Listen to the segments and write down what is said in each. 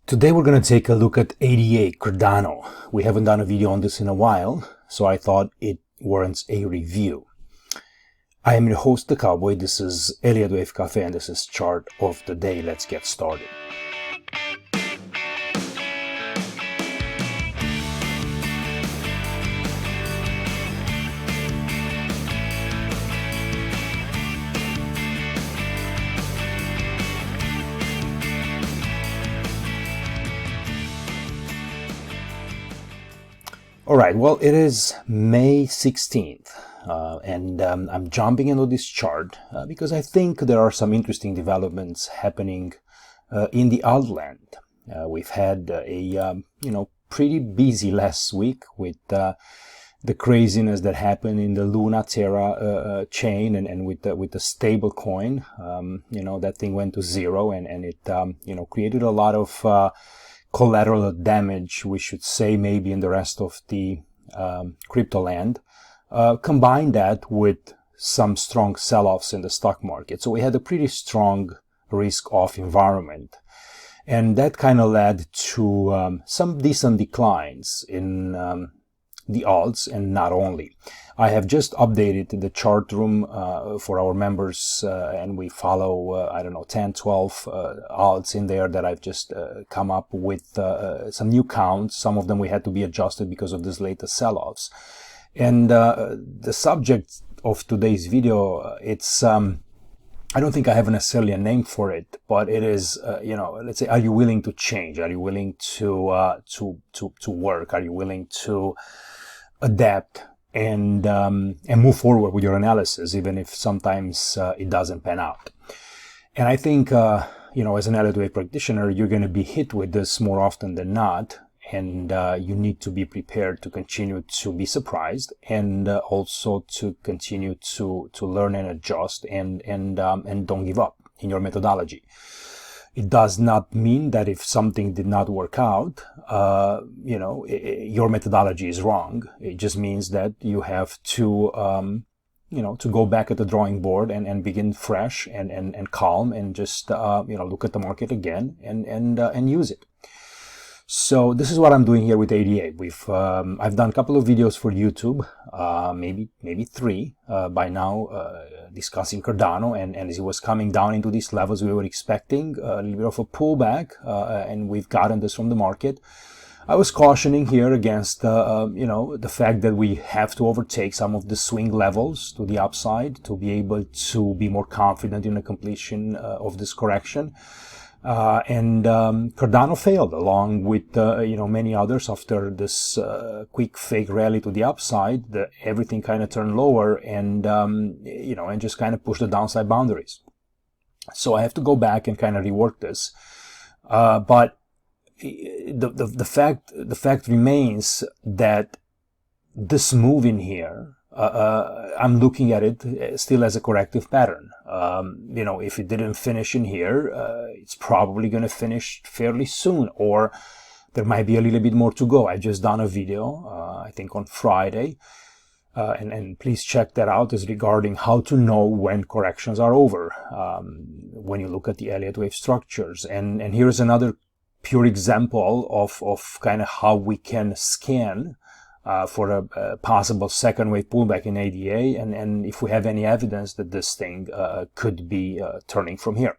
Today we're going to take a look at ADA, Cardano. We haven't done a video on this in a while, so I thought it warrants a review. I am your host, The Cowboy. This is Elliott Wave Cafe, and this is Chart of the Day. Let's get started. All right, well, it is May 16th, and I'm jumping into this chart because I think there are some interesting developments happening in the alt land. We've had a pretty busy last week with the craziness that happened in the Luna Terra chain and with the stable coin. That thing went to zero and it created a lot of collateral damage, we should say, maybe in the rest of the crypto land. Combine that with some strong sell-offs in the stock market. So we had a pretty strong risk-off environment. And that kind of led to some decent declines in the alts, and not only. I have just updated the chart room for our members, and we follow, 10, 12 alts in there that I've just come up with some new counts. Some of them we had to be adjusted because of this latest sell-offs. And the subject of today's video, it's I don't think I have necessarily a name for it, but it is, let's say, are you willing to change? Are you willing to work? Are you willing to adapt and move forward with your analysis, even if sometimes it doesn't pan out? And I think, as an Elliott Wave practitioner, you're going to be hit with this more often than not. And you need to be prepared to continue to be surprised, and also to continue to learn and adjust, and don't give up in your methodology. It does not mean that if something did not work out, your methodology is wrong. It just means that you have to to go back at the drawing board and begin fresh and calm, and just look at the market again and use it. So this is what I'm doing here with ADA. I've done a couple of videos for YouTube, maybe three by now, discussing Cardano, and as it was coming down into these levels, we were expecting a little bit of a pullback, and we've gotten this from the market. I was cautioning here against the fact that we have to overtake some of the swing levels to the upside to be able to be more confident in the completion of this correction. And Cardano failed, along with many others. After this quick fake rally to the upside, everything kind of turned lower, and just kind of pushed the downside boundaries. So I have to go back and kind of rework this. But the fact remains that this move in here, I'm looking at it still as a corrective pattern. If it didn't finish in here, it's probably going to finish fairly soon, or there might be a little bit more to go. I just done a video, I think on Friday, and please check that out, is regarding how to know when corrections are over, when you look at the Elliott Wave structures. And here's another pure example of kind of how we can scan for a possible second wave pullback in ADA, and if we have any evidence that this thing could be turning from here.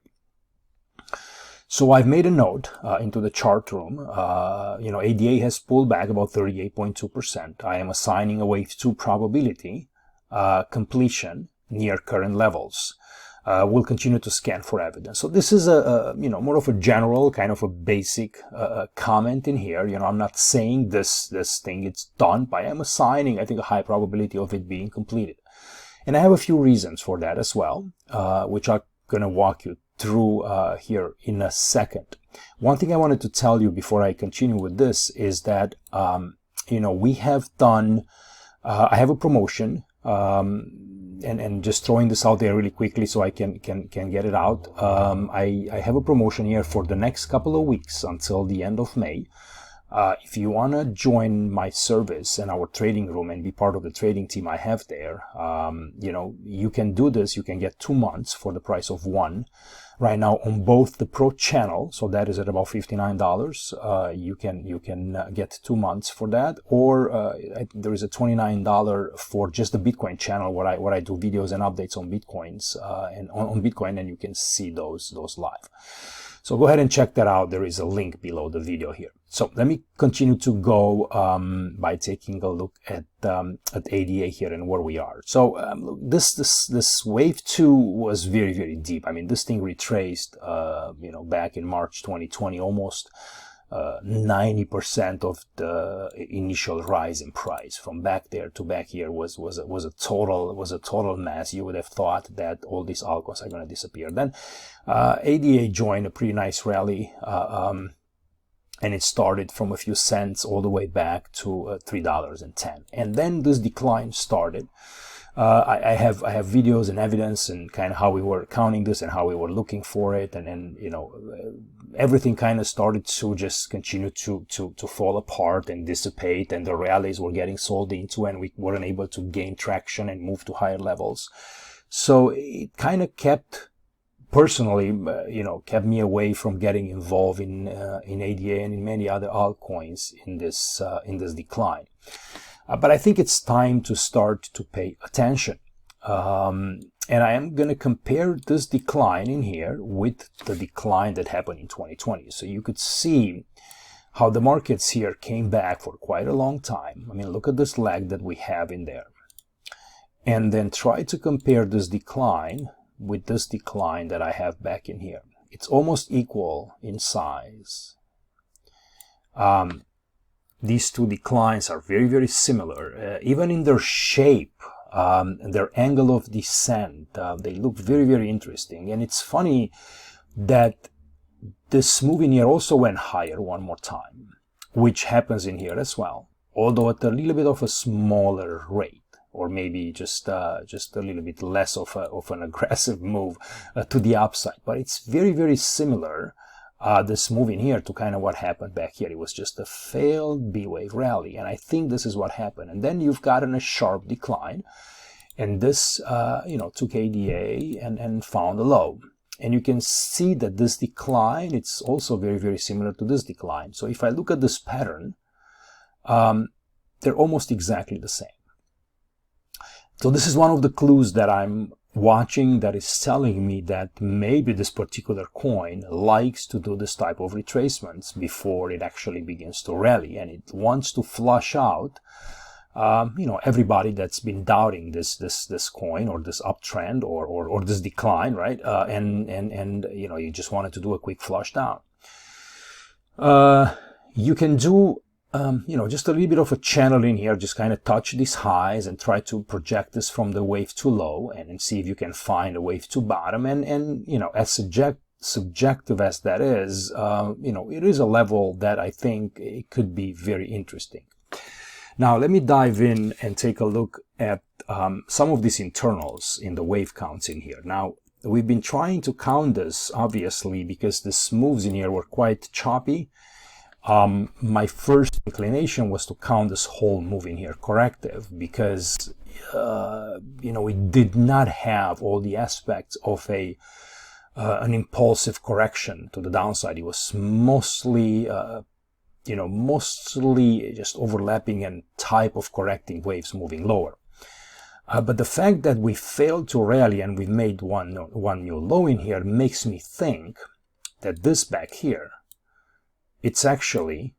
So I've made a note into the chart room. ADA has pulled back about 38.2%. I am assigning a wave 2 probability completion near current levels. We'll continue to scan for evidence. So this is more of a general, kind of a basic comment in here. I'm not saying this thing it's done, but I am assigning, I think, a high probability of it being completed. And I have a few reasons for that as well, which I'm going to walk you through here in a second. One thing I wanted to tell you before I continue with this is that we have done, I have a promotion, and just throwing this out there really quickly so I can get it out. I have a promotion here for the next couple of weeks until the end of May. If you want to join my service and our trading room and be part of the trading team I have there, you can do this. You can get 2 months for the price of one. right now on both the Pro channel, so that is at about $59. You can get 2 months for that, or there is a $29 for just the Bitcoin channel where I do videos and updates on Bitcoins and on Bitcoin, and you can see those live. So go ahead and check that out. There is a link below the video here. So let me continue to go by taking a look at ADA here and where we are. So this wave 2 was very, very deep. I mean, this thing retraced, back in March 2020, almost 90% of the initial rise in price from back there to back here was a total mess. You would have thought that all these altcoins are going to disappear. Then ADA joined a pretty nice rally, and it started from a few cents all the way back to $3.10, and then this decline started. I have videos and evidence and kind of how we were counting this and how we were looking for it, and everything kind of started to just continue to fall apart and dissipate, and the rallies were getting sold into, and we weren't able to gain traction and move to higher levels. So it kind of kept, personally, kept me away from getting involved in ADA and in many other altcoins in this decline. But I think it's time to start to pay attention. And I am going to compare this decline in here with the decline that happened in 2020. So you could see how the markets here came back for quite a long time. I mean, look at this lag that we have in there. And then try to compare this decline with this decline that I have back in here. It's almost equal in size. These two declines are very, very similar, even in their shape, their angle of descent. They look very, very interesting. And it's funny that this move in here also went higher one more time, which happens in here as well, although at a little bit of a smaller rate, or maybe just a little bit less of an aggressive move to the upside. But it's very, very similar, this move in here, to kind of what happened back here. It was just a failed B-wave rally, and I think this is what happened. And then you've gotten a sharp decline, and this took ADA and found a low. And you can see that this decline, it's also very, very similar to this decline. So if I look at this pattern, they're almost exactly the same. So this is one of the clues that I'm watching that is telling me that maybe this particular coin likes to do this type of retracements before it actually begins to rally, and it wants to flush out everybody that's been doubting this coin or this uptrend or this decline, right? And you just wanted to do a quick flush down. You can do just a little bit of a channel in here, just kind of touch these highs and try to project this from the wave 2 low and see if you can find a wave 2 bottom. And as subjective as that is, it is a level that I think it could be very interesting. Now, let me dive in and take a look at some of these internals in the wave counts in here. Now, we've been trying to count this, obviously, because these moves in here were quite choppy. My first inclination was to count this whole move in here corrective, because we did not have all the aspects of an impulsive correction to the downside. It was mostly just overlapping and type of correcting waves moving lower. But the fact that we failed to rally and we made one new low in here makes me think that this back here, it's actually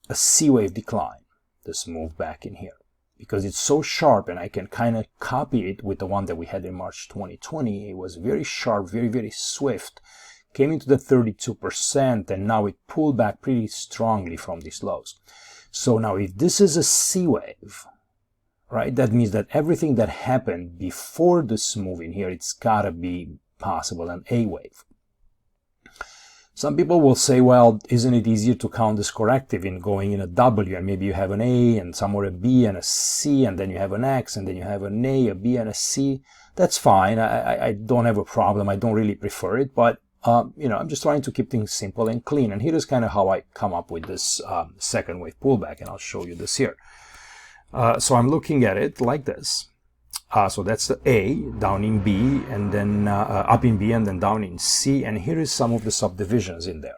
a C-wave decline, this move back in here, because it's so sharp, and I can kind of copy it with the one that we had in March 2020. It was very sharp, very, very swift, came into the 32%, and now it pulled back pretty strongly from these lows. So now if this is a C-wave, right, that means that everything that happened before this move in here, it's gotta be possible an A-wave. Some people will say, well, isn't it easier to count this corrective in going in a W, and maybe you have an A and somewhere a B and a C, and then you have an X, and then you have an A, a B, and a C. That's fine. I don't have a problem. I don't really prefer it, but I'm just trying to keep things simple and clean. And here is kind of how I come up with this second wave pullback, and I'll show you this here. So I'm looking at it like this. So that's the A, down in B, and then up in B, and then down in C. And here is some of the subdivisions in there.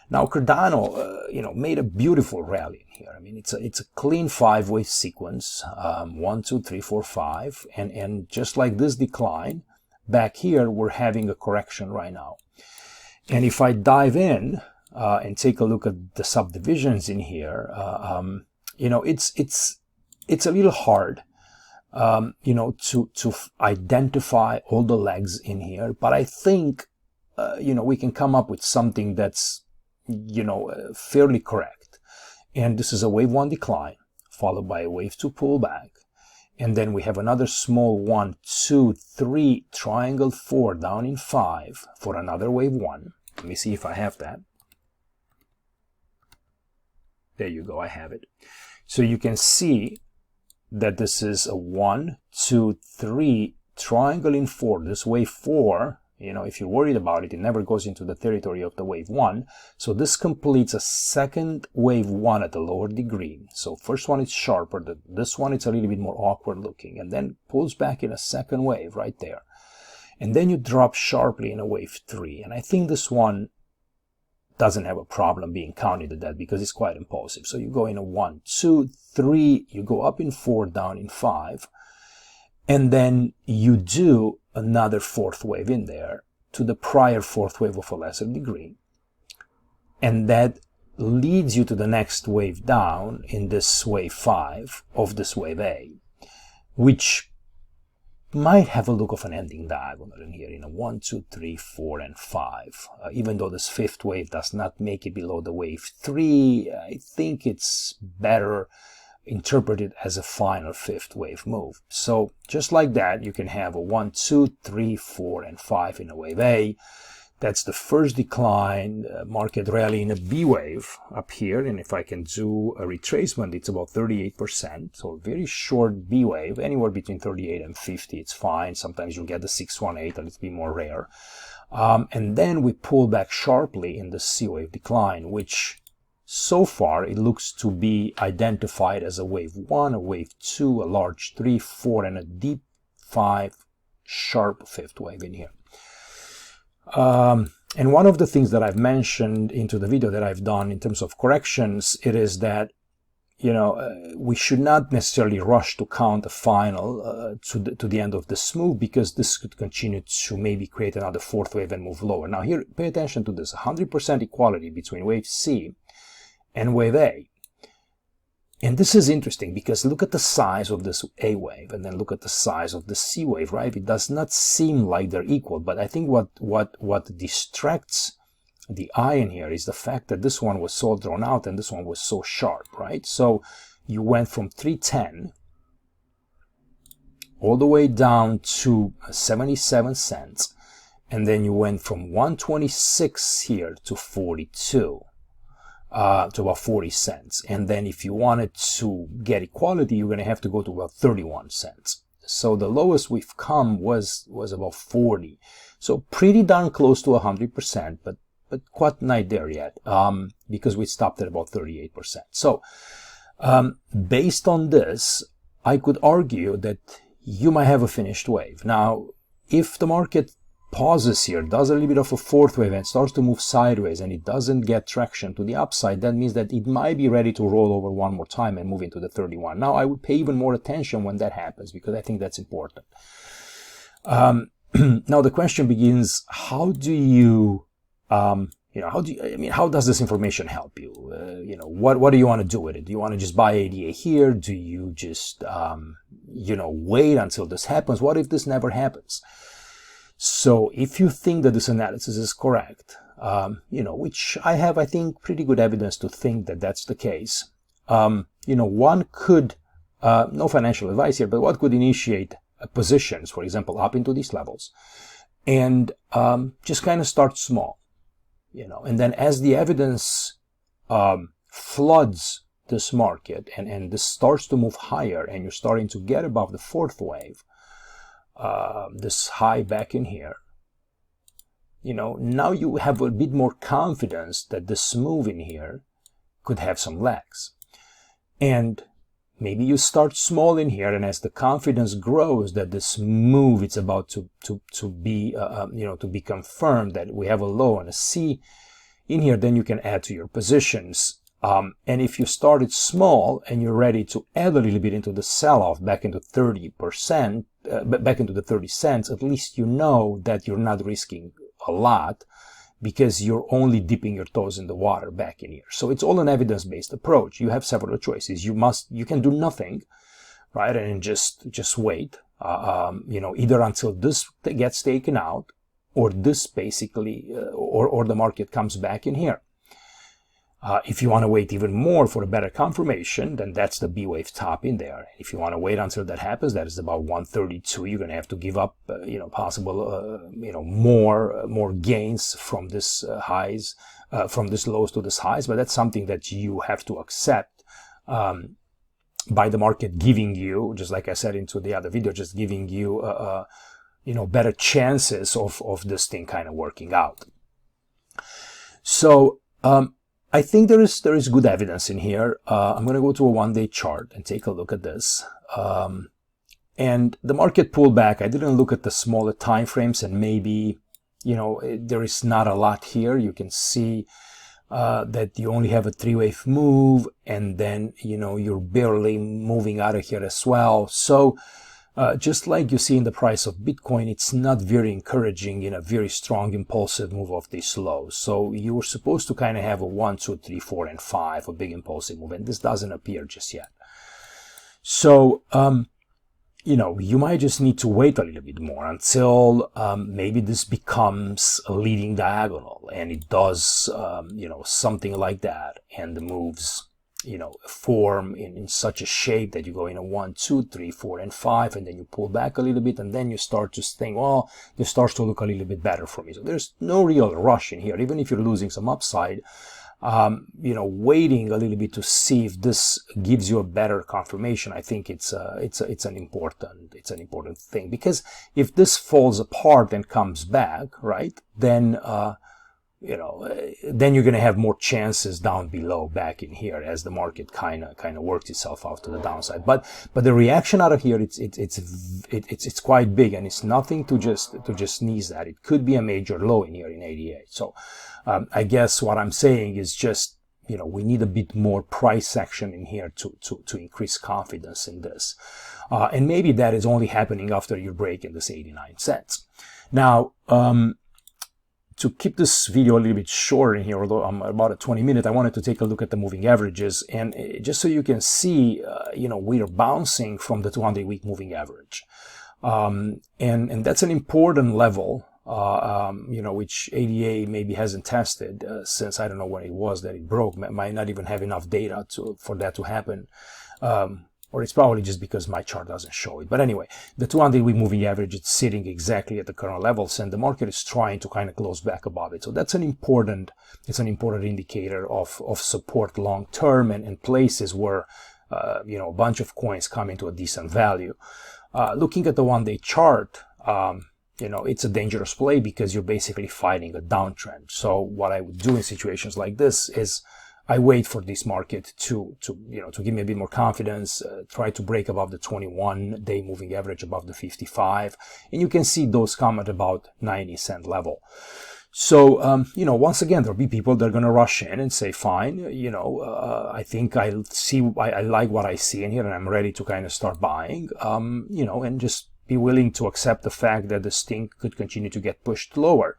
Now Cardano, made a beautiful rally in here. I mean, it's a clean 5-wave sequence, 1, 2, 3, 4, 5, and just like this decline, back here we're having a correction right now. And if I dive in and take a look at the subdivisions in here, it's a little hard, to identify all the legs in here. But I think, we can come up with something that's, fairly correct. And this is a wave 1 decline, followed by a wave 2 pullback. And then we have another small 1, 2, 3, triangle 4 down in 5 for another wave 1. Let me see if I have that. There you go, I have it. So you can see that this is a 1, 2, 3 triangle in 4. This wave 4, if you're worried about it, it never goes into the territory of the wave 1. So this completes a second wave 1 at a lower degree. So first one is sharper. This one it's a little bit more awkward looking, and then pulls back in a second wave right there. And then you drop sharply in a wave 3. And I think this one doesn't have a problem being counted at that because it's quite impulsive. So you go in a 1, 2, 3, you go up in 4, down in 5, and then you do another 4th wave in there to the prior 4th wave of a lesser degree. And that leads you to the next wave down in this wave 5 of this wave A, which might have a look of an ending diagonal in here, 1, 2, 3, 4, and 5. Even though this 5th wave does not make it below the wave 3, I think it's better interpreted as a final 5th wave move. So just like that, you can have a 1, 2, 3, 4, and 5 in a wave A. That's the first decline, market rally in a B wave up here. And if I can do a retracement, it's about 38%. So a very short B wave, anywhere between 38 and 50, it's fine. Sometimes you'll get the 618, a little bit more rare. And then we pull back sharply in the C wave decline, which so far it looks to be identified as a wave 1, a wave 2, a large 3, 4, and a deep 5, sharp 5th wave in here. And one of the things that I've mentioned into the video that I've done in terms of corrections, it is that, we should not necessarily rush to count a final to the end of this move, because this could continue to maybe create another 4th wave and move lower. Now here, pay attention to this, 100% equality between wave C and wave A. And this is interesting because look at the size of this A wave and then look at the size of the C wave, right? It does not seem like they're equal, but I think what distracts the eye in here is the fact that this one was so drawn out and this one was so sharp, right? So you went from 310 all the way down to 77 cents, and then you went from 126 here to 42. To about 40 cents. And then if you wanted to get equality, you're going to have to go to about 31 cents. So the lowest we've come was about 40. So pretty darn close to 100%, but quite not there yet, because we stopped at about 38%. So based on this, I could argue that you might have a finished wave. Now, if the market pauses here, does a little bit of a 4th wave and starts to move sideways and it doesn't get traction to the upside, that means that it might be ready to roll over one more time and move into the 31. Now I would pay even more attention when that happens because I think that's important. Now the question begins, how does this information help you? What do you want to do with it? Do you want to just buy ADA here? Do you just wait until this happens? What if this never happens? So if you think that this analysis is correct, which I have, I think, pretty good evidence to think that that's the case, one could, no financial advice here, but one could initiate positions, for example, up into these levels and just kind of start small, and then as the evidence floods this market and this starts to move higher and you're starting to get above the 4th wave, this high back in here, now you have a bit more confidence that this move in here could have some legs. And maybe you start small in here, and as the confidence grows that this move is about to be to be confirmed, that we have a low and a C in here, then you can add to your positions. And if you started small and you're ready to add a little bit into the sell-off back into 30%, back into the 30 cents, at least you know that you're not risking a lot, because you're only dipping your toes in the water back in here. So it's all an evidence-based approach. You have several choices. You can do nothing, right, and just wait, either until this gets taken out, or this basically, or the market comes back in here. If you want to wait even more for a better confirmation, then that's the B wave top in there. If you want to wait until that happens, that is about 132. You're going to have to give up, possible, more gains from this highs, from this lows to this highs. But that's something that you have to accept by the market giving you, just like I said into the other video, just giving you, better chances of this thing kind of working out. So, I think there is good evidence in here. I'm going to go to a one-day chart and take a look at this. And the market pulled back. I didn't look at the smaller time frames, and maybe, there is not a lot here. You can see that you only have a three-wave move, and then, you're barely moving out of here as well. So, just like you see in the price of Bitcoin, it's not very encouraging in a very strong impulsive move of this low. So you were supposed to kind of have a 1, 2, 3, 4, and 5, a big impulsive move, and this doesn't appear just yet. So, you might just need to wait a little bit more until maybe this becomes a leading diagonal, and it does, something like that, and the moves form in such a shape that you go in a 1, 2, 3, 4, and 5, and then you pull back a little bit, and then you start to think, well, this starts to look a little bit better for me. So there's no real rush in here, even if you're losing some upside. Waiting a little bit to see if this gives you a better confirmation, I think it's an important thing, because if this falls apart and comes back, right, then then you're going to have more chances down below back in here as the market kind of works itself out to the downside. But the reaction out of here, it's quite big, and it's nothing to just sneeze at. It could be a major low in here in 88. So I guess what I'm saying is just, we need a bit more price action in here to increase confidence in this. And maybe that is only happening after you break in this 89 cents. Now, to keep this video a little bit short in here, although I'm about at 20 minutes, I wanted to take a look at the moving averages, and just so you can see, we're bouncing from the 200-week moving average. And that's an important level, which ADA maybe hasn't tested since, I don't know when it was that it broke. Might not even have enough data for that to happen. Or it's probably just because my chart doesn't show it. But anyway, the 200-week moving average is sitting exactly at the current levels, and the market is trying to kind of close back above it. So that's an important indicator of support long term, and places where, a bunch of coins come into a decent value. Looking at the one-day chart, it's a dangerous play because you're basically fighting a downtrend. So what I would do in situations like this is I wait for this market to give me a bit more confidence, try to break above the 21-day moving average, above the 55, and you can see those come at about 90-cent level. So, once again, there'll be people that are going to rush in and say, fine, I think I like what I see in here, and I'm ready to kind of start buying, and just be willing to accept the fact that this thing could continue to get pushed lower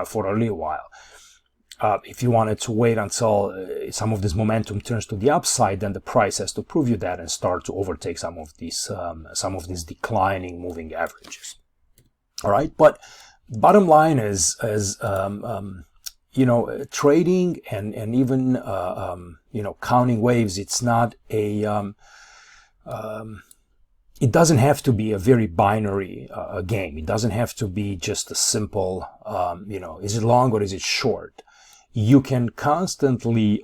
for a little while. If you wanted to wait until some of this momentum turns to the upside, then the price has to prove you that and start to overtake some of these declining moving averages. All right, but bottom line is trading and even counting waves. It's not a it doesn't have to be a very binary game. It doesn't have to be just a simple is it long or is it short? You can constantly,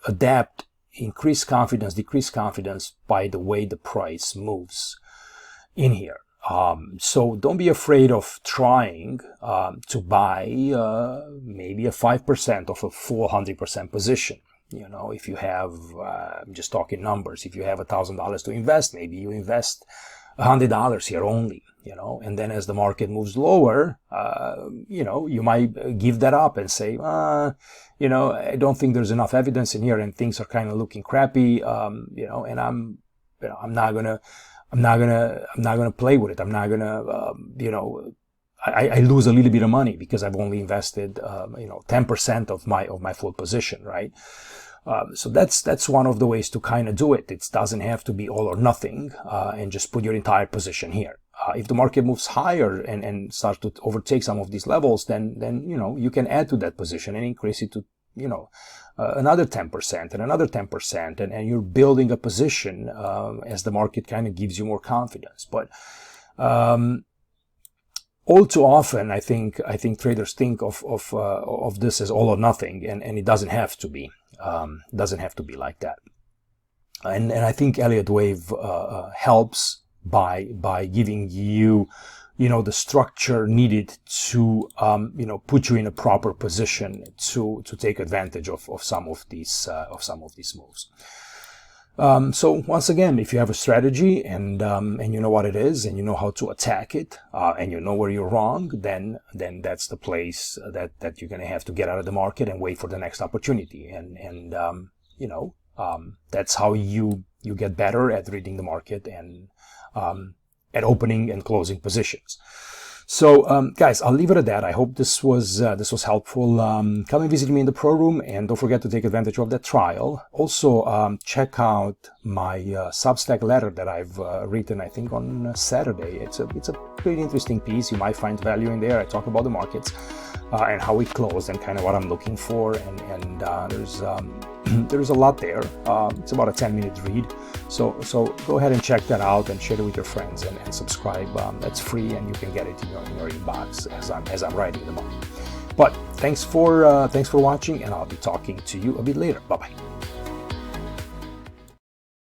adapt, increase confidence, decrease confidence by the way the price moves in here. So don't be afraid of trying to buy maybe a 5% of a full 100% position. You know, if you have, I'm just talking numbers, if you have $1,000 to invest, maybe you invest $100 here only, you know, and then as the market moves lower, you know, you might give that up and say, you know, I don't think there's enough evidence in here and things are kind of looking crappy, you know, and I'm not gonna play with it. I'm not gonna, you know, I lose a little bit of money because I've only invested, you know, 10% of my full position, right? So that's one of the ways to kind of do it. It doesn't have to be all or nothing, and just put your entire position here. If the market moves higher and starts to overtake some of these levels, then you know, you can add to that position and increase it to, you know, another 10% and another 10%, and you're building a position as the market kind of gives you more confidence. But all too often, I think traders think of this as all or nothing, and it doesn't have to be. Doesn't have to be like that. And I think Elliott Wave helps by giving you, you know, the structure needed to, you know, put you in a proper position to take advantage of some of these moves. So once again, if you have a strategy and you know what it is and you know how to attack it, and you know where you're wrong, then that's the place that you're going to have to get out of the market and wait for the next opportunity. And you know, that's how you get better at reading the market and at opening and closing positions. So, guys, I'll leave it at that. I hope this was helpful. Come and visit me in the Pro Room, and don't forget to take advantage of that trial. Also, check out my Substack letter that I've written, I think, on Saturday. It's a pretty interesting piece. You might find value in there. I talk about the markets and how it closed and kind of what I'm looking for. And there's a lot there. It's about a 10-minute read. So go ahead and check that out and share it with your friends and subscribe. That's free, and you can get it in your inbox as I'm writing them up. But thanks for watching, and I'll be talking to you a bit later. Bye bye.